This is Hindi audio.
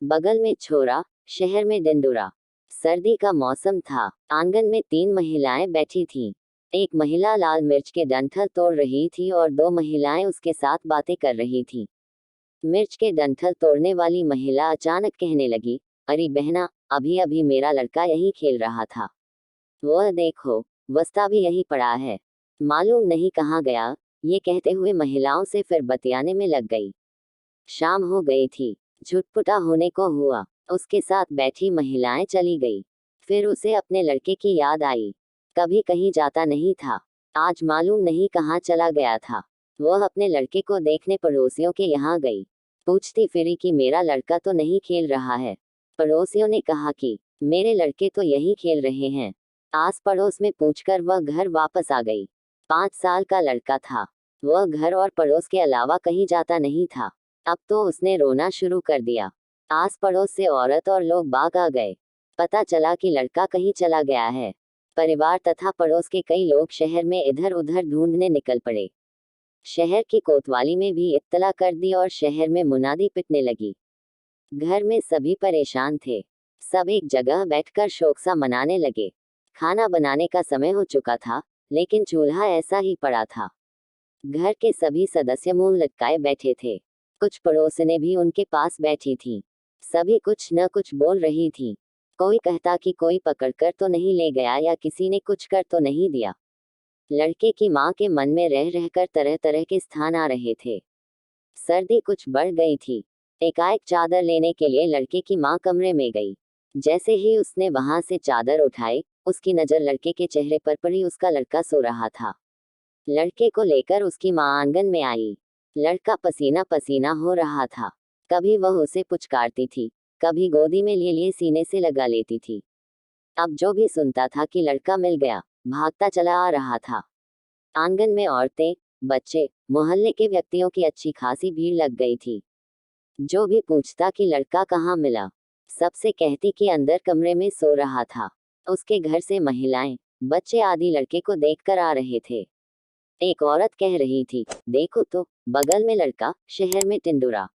बगल में छोरा, शहर में डिंडोरा। सर्दी का मौसम था। आंगन में 3 महिलाएं बैठी थीं। एक महिला लाल मिर्च के डंठल तोड़ रही थी और 2 महिलाएं उसके साथ बातें कर रही थीं। मिर्च के डंठल तोड़ने वाली महिला अचानक कहने लगी, अरे बहना, अभी अभी मेरा लड़का यही खेल रहा था। वह देखो, वस्ता भी यही पड़ा है। मालूम नहीं कहाँ गया। ये कहते हुए महिलाओं से फिर बतियाने में लग गई। शाम हो गई थी। झुटपुटा होने को हुआ। उसके साथ बैठी महिलाएं चली गई। फिर उसे अपने लड़के की याद आई। कभी कहीं जाता नहीं था। आज मालूम नहीं कहाँ चला गया था। वह अपने लड़के को देखने पड़ोसियों के यहाँ गई। पूछती फिरी कि मेरा लड़का तो नहीं खेल रहा है। पड़ोसियों ने कहा कि मेरे लड़के तो यही खेल रहे हैं। आस पड़ोस में पूछकर वह घर वापस आ गई। 5 साल का लड़का था। वह घर और पड़ोस के अलावा कहीं जाता नहीं था। अब तो उसने रोना शुरू कर दिया। आस पड़ोस से औरत और लोग बाग आ गए। पता चला कि लड़का कहीं चला गया है। परिवार तथा पड़ोस के कई लोग शहर में इधर उधर ढूंढने निकल पड़े। शहर की कोतवाली में भी इत्तला कर दी और शहर में मुनादी पिटने लगी। घर में सभी परेशान थे। सब एक जगह बैठकर शोक सा मनाने लगे। खाना बनाने का समय हो चुका था, लेकिन चूल्हा ऐसा ही पड़ा था। घर के सभी सदस्य मुंह लटकाए बैठे थे। कुछ पड़ोसने भी उनके पास बैठी थीं। सभी कुछ न कुछ बोल रही थीं। कोई कहता कि कोई पकड़कर तो नहीं ले गया या किसी ने कुछ कर तो नहीं दिया। लड़के की माँ के मन में रह रहकर तरह तरह के स्थान आ रहे थे। सर्दी कुछ बढ़ गई थी। एकाएक चादर लेने के लिए लड़के की माँ कमरे में गई। जैसे ही उसने वहां से चादर उठाई, उसकी नजर लड़के के चेहरे पर पड़ी। उसका लड़का सो रहा था। लड़के को लेकर उसकी माँ आंगन में आई। लड़का पसीना पसीना हो रहा था। कभी वह उसे पुचकारती थी, कभी गोदी में लिए लिए सीने से लगा लेती थी। अब जो भी सुनता था कि लड़का मिल गया, भागता चला आ रहा था। आंगन में औरतें, बच्चे, मोहल्ले के व्यक्तियों की अच्छी खासी भीड़ लग गई थी। जो भी पूछता कि लड़का कहाँ मिला, सबसे कहती कि अंदर कमरे में सो रहा था। उसके घर से महिलाएं, बच्चे आदि लड़के को देखकर आ रहे थे। एक औरत कह रही थी, देखो तो, बगल में लड़का, शहर में टिंडोरा।